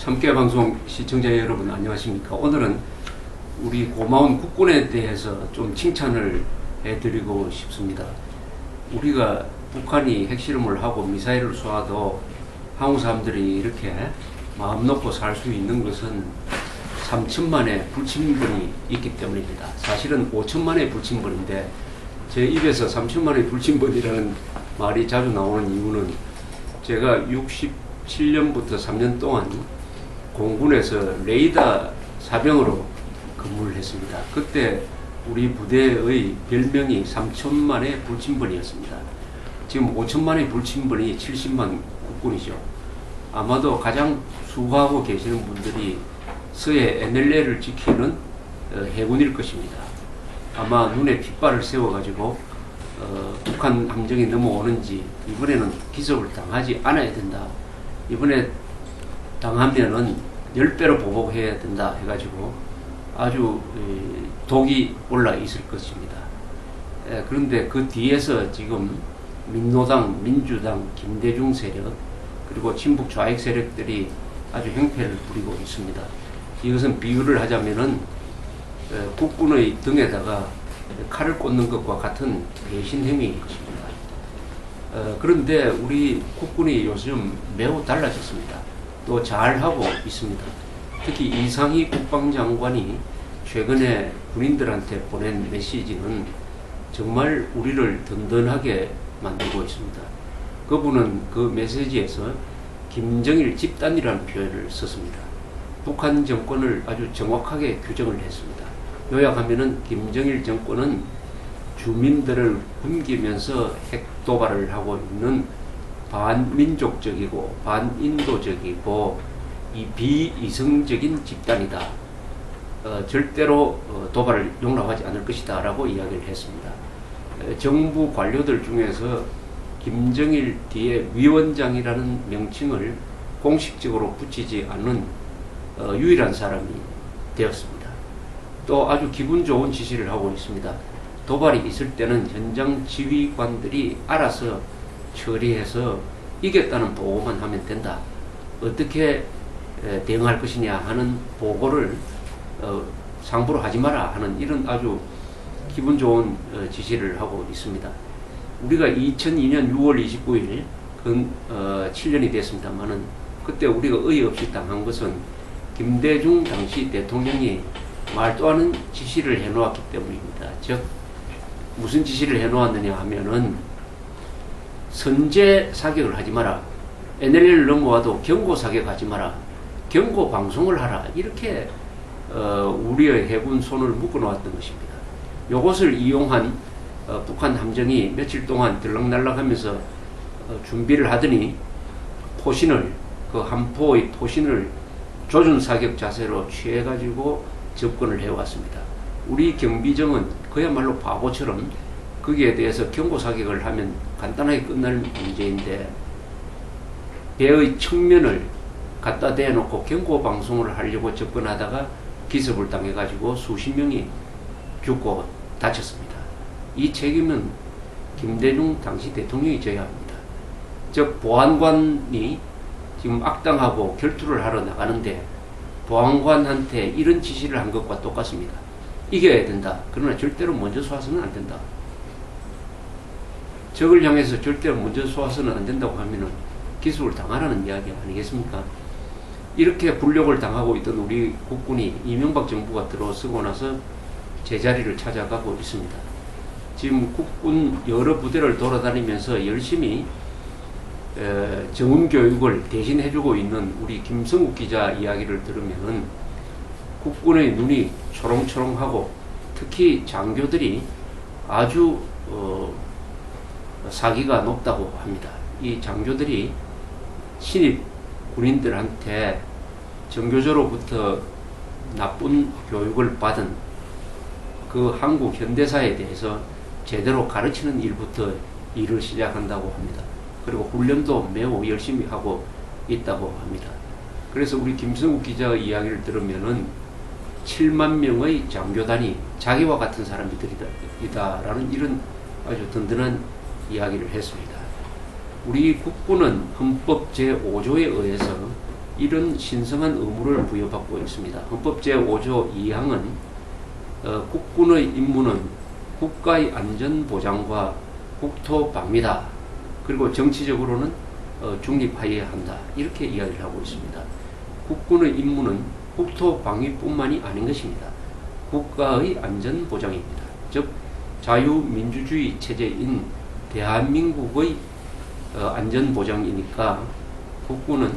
참깨 방송 시청자 여러분 안녕하십니까. 오늘은 우리 고마운 국군에 대해서 좀 칭찬을 해드리고 싶습니다. 우리가 북한이 핵실험을 하고 미사일을 쏘아도 한국 사람들이 이렇게 마음 놓고 살 수 있는 것은 3천만의 불침번이 있기 때문입니다. 사실은 5천만의 불침번인데 제 입에서 3천만의 불침번이라는 말이 자주 나오는 이유는 제가 67년부터 3년 동안 공군에서 레이더 사병으로 근무를 했습니다. 그때 우리 부대의 별명이 3천만의 불침번이었습니다. 지금 5천만의 불침번이 70만 국군이죠. 아마도 가장 수고하고 계시는 분들이 서해 NLL을 지키는 해군일 것입니다. 아마 눈에 핏발을 세워가지고 북한 함정이 넘어오는지 이번에는 기습을 당하지 않아야 된다. 이번에 당하면은 10배로 보복해야 된다 해가지고 아주 독이 올라 있을 것입니다. 그런데 그 뒤에서 지금 민노당, 민주당, 김대중 세력 그리고 친북 좌익 세력들이 아주 행패를 부리고 있습니다. 이것은 비유를 하자면은 국군의 등에다가 칼을 꽂는 것과 같은 배신 행위인 것입니다. 그런데 우리 국군이 요즘 매우 달라졌습니다. 또 잘하고 있습니다. 특히 이상희 국방장관이 최근에 군인들한테 보낸 메시지는 정말 우리를 든든하게 만들고 있습니다. 그분은 그 메시지에서 김정일 집단이라는 표현을 썼습니다. 북한 정권을 아주 정확하게 규정을 했습니다. 요약하면은 김정일 정권은 주민들을 굶기면서 핵 도발을 하고 있는 반민족적이고 반인도적이고 이 비이성적인 집단이다. 절대로 도발을 용납하지 않을 것이다 라고 이야기를 했습니다. 정부 관료들 중에서 김정일 뒤에 위원장이라는 명칭을 공식적으로 붙이지 않는 유일한 사람이 되었습니다. 또 아주 기분 좋은 지시를 하고 있습니다. 도발이 있을 때는 현장 지휘관들이 알아서 처리해서 이겼다는 보고만 하면 된다. 어떻게 대응할 것이냐 하는 보고를 상부로 하지 마라 하는 이런 아주 기분 좋은 지시를 하고 있습니다. 우리가 2002년 6월 29일 7년이 됐습니다만은 그때 우리가 어이없이 당한 것은 김대중 당시 대통령이 말도 않은 지시를 해놓았기 때문입니다. 즉 무슨 지시를 해놓았느냐 하면은 선제 사격을 하지 마라. NLL을 넘어와도 경고 사격하지 마라. 경고 방송을 하라. 이렇게 우리의 해군 손을 묶어 놓았던 것입니다. 이것을 이용한 북한 함정이 며칠 동안 들락날락하면서 준비를 하더니 포신을 그 함포의 포신을 조준 사격 자세로 취해가지고 접근을 해왔습니다. 우리 경비정은 그야말로 바보처럼 거기에 대해서 경고 사격을 하면 간단하게 끝날 문제인데 배의 측면을 갖다 대놓고 경고 방송을 하려고 접근하다가 기습을 당해가지고 수십 명이 죽고 다쳤습니다. 이 책임은 김대중 당시 대통령이 져야 합니다. 즉 보안관이 지금 악당하고 결투를 하러 나가는데 보안관한테 이런 지시를 한 것과 똑같습니다. 이겨야 된다. 그러나 절대로 먼저 쏘아서는 안 된다. 적을 향해서 절대로 먼저 쏘아서는 안 된다고 하면은 기습을 당하라는 이야기 아니겠습니까? 이렇게 불력을 당하고 있던 우리 국군이 이명박 정부가 들어서고 나서 제자리를 찾아가고 있습니다. 지금 국군 여러 부대를 돌아다니면서 열심히 정훈교육을 대신 해주고 있는 우리 김성욱 기자 이야기를 들으면은 국군의 눈이 초롱초롱하고 특히 장교들이 아주 사기가 높다고 합니다. 이 장교들이 신입 군인들한테 정교조로부터 나쁜 교육을 받은 그 한국 현대사에 대해서 제대로 가르치는 일부터 일을 시작한다고 합니다. 그리고 훈련도 매우 열심히 하고 있다고 합니다. 그래서 우리 김성욱 기자의 이야기를 들으면은 7만 명의 장교단이 자기와 같은 사람들이다라는 이런 아주 든든한 이야기를 했습니다. 우리 국군은 헌법 제5조에 의해서 이런 신성한 의무를 부여받고 있습니다. 헌법 제5조 2항은 국군의 임무는 국가의 안전보장과 국토방위다. 그리고 정치적으로는 중립하여야 한다. 이렇게 이야기를 하고 있습니다. 국군의 임무는 국토방위뿐만이 아닌 것입니다. 국가의 안전보장입니다. 즉 자유민주주의 체제인 대한민국의 안전보장이니까 국군은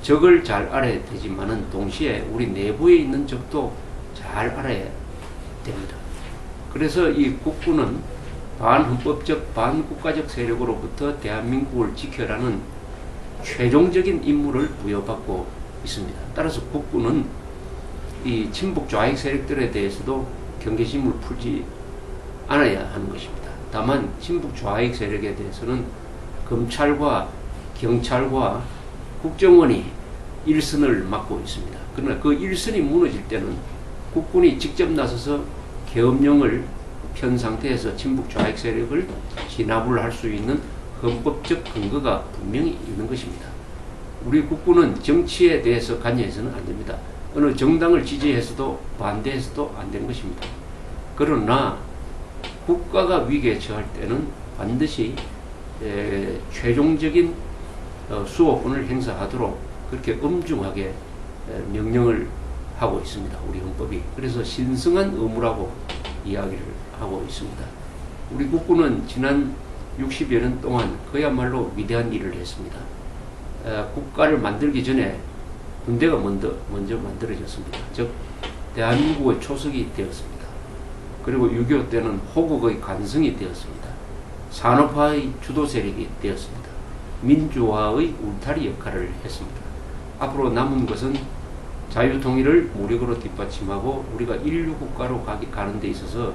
적을 잘 알아야 되지만은 동시에 우리 내부에 있는 적도 잘 알아야 됩니다. 그래서 이 국군은 반헌법적 반국가적 세력으로부터 대한민국을 지켜라는 최종적인 임무를 부여받고 있습니다. 따라서 국군은 이 친북 좌익 세력들에 대해서도 경계심을 풀지 않아야 하는 것입니다. 다만 친북 좌익 세력에 대해서는 검찰과 경찰과 국정원이 일선을 맡고 있습니다. 그러나 그 일선이 무너질 때는 국군이 직접 나서서 계엄령을 편 상태에서 친북 좌익 세력을 진압을 할 수 있는 헌법적 근거가 분명히 있는 것입니다. 우리 국군은 정치에 대해서 관여해서는 안 됩니다. 어느 정당을 지지해서도 반대해서도 안 되는 것입니다. 그러나 국가가 위기에 처할 때는 반드시 최종적인 수호권을 행사하도록 그렇게 엄중하게 명령을 하고 있습니다. 우리 헌법이. 그래서 신성한 의무라고 이야기를 하고 있습니다. 우리 국군은 지난 60여 년 동안 그야말로 위대한 일을 했습니다. 국가를 만들기 전에 군대가 먼저 만들어졌습니다. 즉 대한민국의 초석이 되었습니다. 그리고 6.25 때는 호국의 간성이 되었습니다. 산업화의 주도 세력이 되었습니다. 민주화의 울타리 역할을 했습니다. 앞으로 남은 것은 자유통일을 무력으로 뒷받침하고 우리가 인류국가로 가는 데 있어서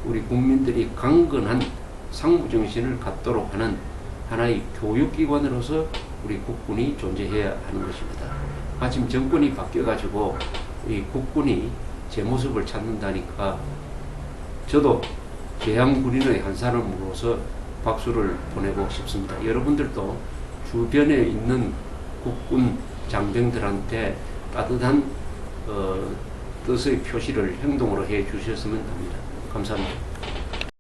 우리 국민들이 강건한 상부정신을 갖도록 하는 하나의 교육기관으로서 우리 국군이 존재해야 하는 것입니다. 마침 정권이 바뀌어가지고 이 국군이 제 모습을 찾는다니까 저도 계양군인의 한 사람으로서 박수를 보내고 싶습니다. 여러분들도 주변에 있는 국군 장병들한테 따뜻한 뜻의 표시를 행동으로 해 주셨으면 합니다. 감사합니다.